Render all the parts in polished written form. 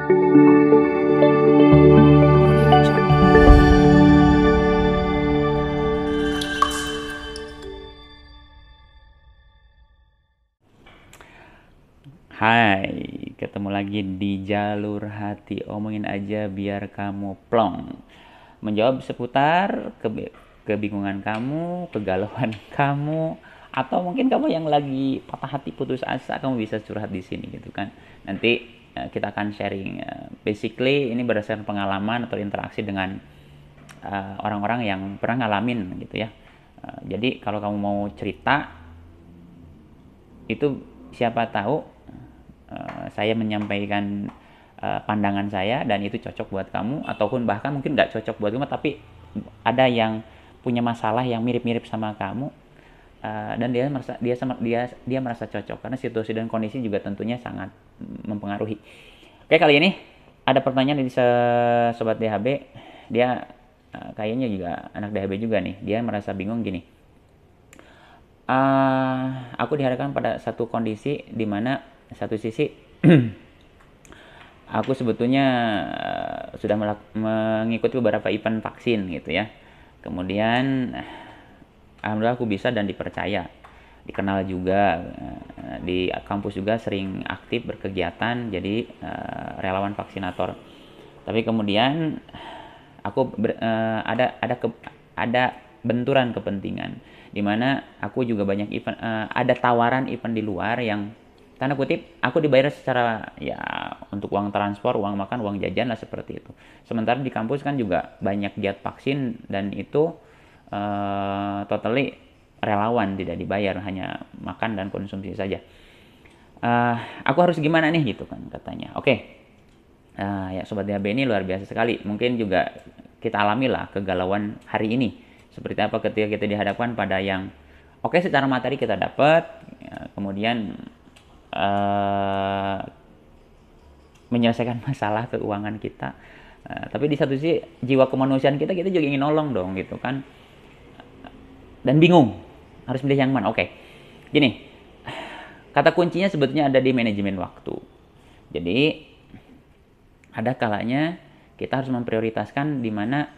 Hai, ketemu lagi di Jalur Hati. Omongin aja biar kamu plong. Menjawab seputar kebingungan kamu, kegalauan kamu, atau mungkin kamu yang lagi patah hati, putus asa, kamu bisa curhat di sini gitu kan. Nanti kita akan sharing. Basically ini berdasarkan pengalaman atau interaksi dengan orang-orang yang pernah ngalamin gitu ya. Jadi kalau kamu mau cerita itu siapa tahu saya menyampaikan pandangan saya dan itu cocok buat kamu, ataupun bahkan mungkin nggak cocok buat kamu tapi ada yang punya masalah yang mirip-mirip sama kamu, dan dia merasa cocok karena situasi dan kondisi juga tentunya sangat mempengaruhi. Oke, kali ini ada pertanyaan dari sobat DHB. Dia kayaknya juga anak DHB juga nih. Dia merasa bingung gini. Aku dihadapkan pada satu kondisi di mana satu sisi aku sebetulnya sudah mengikuti beberapa event vaksin gitu ya. Kemudian alhamdulillah aku bisa dan dipercaya, dikenal juga di kampus juga sering aktif berkegiatan jadi relawan vaksinator. Tapi kemudian aku ada benturan kepentingan di mana aku juga banyak event, ada tawaran event di luar yang tanda kutip aku dibayar secara ya untuk uang transport, uang makan, uang jajan lah seperti itu. Sementara di kampus kan juga banyak giat vaksin dan itu totally relawan, tidak dibayar, hanya makan dan konsumsi saja. Aku harus gimana nih gitu kan katanya. Oke. Ya sobat DHB ini luar biasa sekali. Mungkin juga kita alami lah kegalauan hari ini. Seperti apa ketika kita dihadapkan pada yang oke, secara materi kita dapat, ya, kemudian menyelesaikan masalah keuangan kita, tapi di satu sisi jiwa kemanusiaan kita juga ingin nolong dong gitu kan, dan bingung harus milih yang mana. Oke, gini, kata kuncinya sebetulnya ada di manajemen waktu. Jadi ada kalanya kita harus memprioritaskan di mana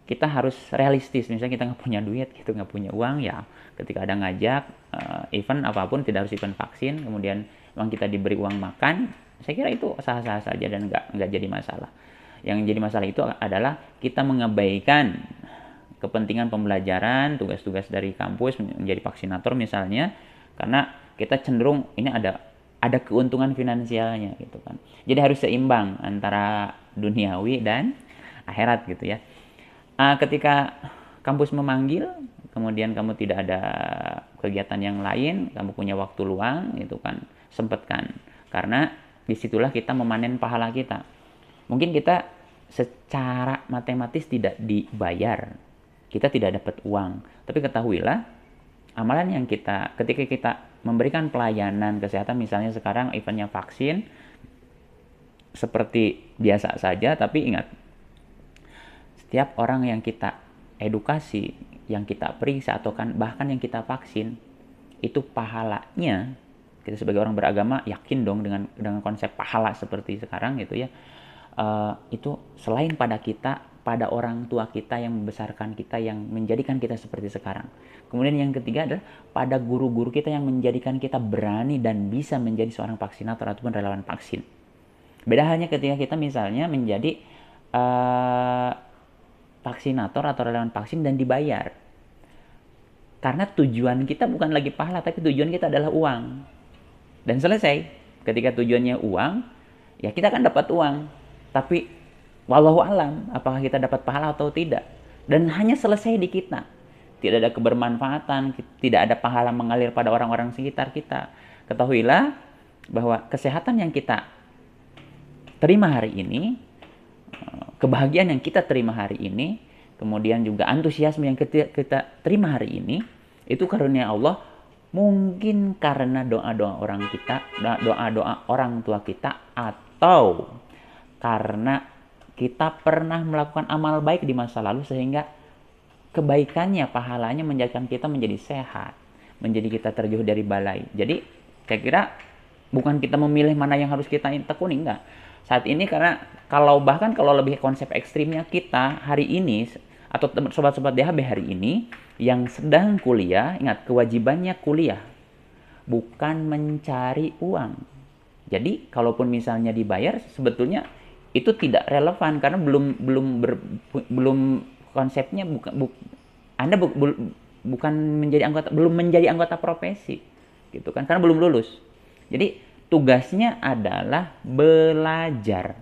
kita harus realistis. Misalnya kita nggak punya duit, gitu, nggak punya uang, ya ketika ada ngajak event apapun, tidak harus event vaksin, kemudian memang kita diberi uang makan, saya kira itu sah-sah saja dan nggak jadi masalah. Yang jadi masalah itu adalah kita mengabaikan kepentingan pembelajaran, tugas-tugas dari kampus menjadi vaksinator misalnya, karena kita cenderung ini ada keuntungan finansialnya gitu kan. Jadi harus seimbang antara duniawi dan akhirat gitu ya. Ketika kampus memanggil, kemudian kamu tidak ada kegiatan yang lain, kamu punya waktu luang, itu kan sempatkan. Karena disitulah kita memanen pahala kita. Mungkin kita secara matematis tidak dibayar, kita tidak dapat uang, tapi ketahuilah amalan yang ketika kita memberikan pelayanan kesehatan, misalnya sekarang eventnya vaksin, seperti biasa saja, tapi ingat, setiap orang yang kita edukasi, yang kita periksa, atau bahkan yang kita vaksin, itu pahalanya, kita sebagai orang beragama yakin dong dengan konsep pahala seperti sekarang gitu ya, itu selain pada kita, pada orang tua kita yang membesarkan kita, yang menjadikan kita seperti sekarang. Kemudian yang ketiga adalah pada guru-guru kita yang menjadikan kita berani dan bisa menjadi seorang vaksinator ataupun relawan vaksin. Beda halnya ketika kita misalnya menjadi vaksinator atau relawan vaksin dan dibayar. Karena tujuan kita bukan lagi pahala, tapi tujuan kita adalah uang. Dan selesai. Ketika tujuannya uang, ya kita akan dapat uang. Tapi wallahu alam, apakah kita dapat pahala atau tidak. Dan hanya selesai di kita. Tidak ada kebermanfaatan, tidak ada pahala mengalir pada orang-orang sekitar kita. Ketahuilah bahwa kesehatan yang kita terima hari ini, kebahagiaan yang kita terima hari ini, kemudian juga antusiasme yang kita terima hari ini, itu karunia Allah, mungkin karena doa-doa orang kita, doa-doa orang tua kita, atau karena kita pernah melakukan amal baik di masa lalu sehingga kebaikannya, pahalanya menjadikan kita menjadi sehat, menjadi kita terjauh dari balai. Jadi saya kira bukan kita memilih mana yang harus kita tekuni, enggak. Saat ini karena bahkan kalau lebih konsep ekstrimnya, kita hari ini atau sobat-sobat DHB hari ini yang sedang kuliah, ingat kewajibannya kuliah, bukan mencari uang. Jadi kalaupun misalnya dibayar, sebetulnya itu tidak relevan karena belum konsepnya Anda bukan menjadi anggota, belum menjadi anggota profesi, gitu kan, karena belum lulus. Jadi tugasnya adalah belajar.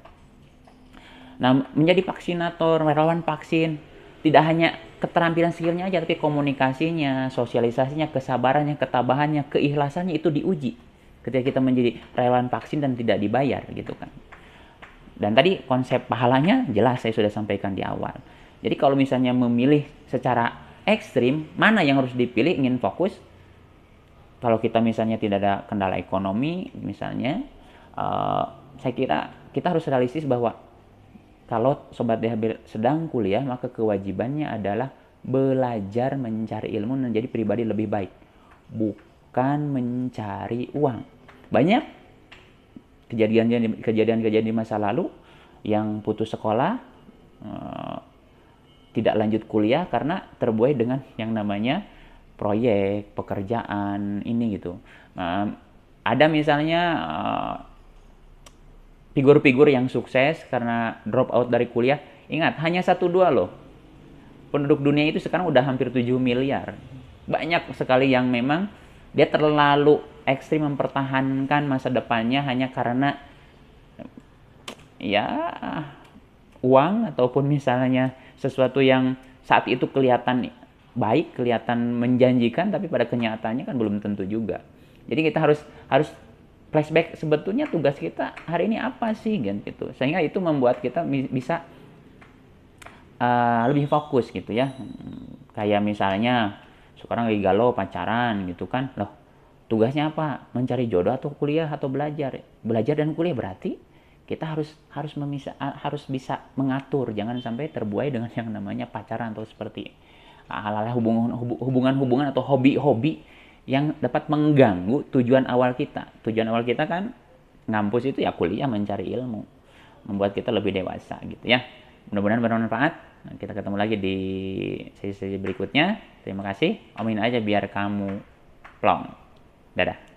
Nah, menjadi vaksinator, relawan vaksin, tidak hanya keterampilan skillnya aja, tapi komunikasinya, sosialisasinya, kesabarannya, ketabahannya, keikhlasannya itu diuji ketika kita menjadi relawan vaksin dan tidak dibayar, gitu kan. Dan tadi konsep pahalanya jelas saya sudah sampaikan di awal. Jadi kalau misalnya memilih secara ekstrim, mana yang harus dipilih, ingin fokus, kalau kita misalnya tidak ada kendala ekonomi, misalnya, saya kira kita harus realistis bahwa kalau Sobat DHB sedang kuliah, maka kewajibannya adalah belajar mencari ilmu dan menjadi pribadi lebih baik. Bukan mencari uang. Banyak kejadian di masa lalu yang putus sekolah, tidak lanjut kuliah karena terbuai dengan yang namanya proyek, pekerjaan, ini gitu. Ada misalnya figur-figur yang sukses karena drop out dari kuliah. Ingat, hanya 1-2 loh. Penduduk dunia itu sekarang udah hampir 7 miliar. Banyak sekali yang memang dia terlalu ekstrim mempertahankan masa depannya hanya karena ya uang, ataupun misalnya sesuatu yang saat itu kelihatan baik, kelihatan menjanjikan, tapi pada kenyataannya kan belum tentu juga. Jadi kita harus flashback, sebetulnya tugas kita hari ini apa sih gitu, sehingga itu membuat kita bisa lebih fokus gitu ya. Kayak misalnya sekarang lagi galau pacaran gitu kan, loh tugasnya apa, mencari jodoh atau kuliah atau belajar dan kuliah, berarti kita harus bisa mengatur, jangan sampai terbuai dengan yang namanya pacaran atau seperti hal-hal hubungan atau hobi-hobi yang dapat mengganggu tujuan awal kita. Tujuan awal kita kan ngampus itu ya kuliah, mencari ilmu, membuat kita lebih dewasa gitu ya. Mudah-mudahan bermanfaat. Kita ketemu lagi di sesi berikutnya. Terima kasih. Amin aja biar kamu plong. Dadah.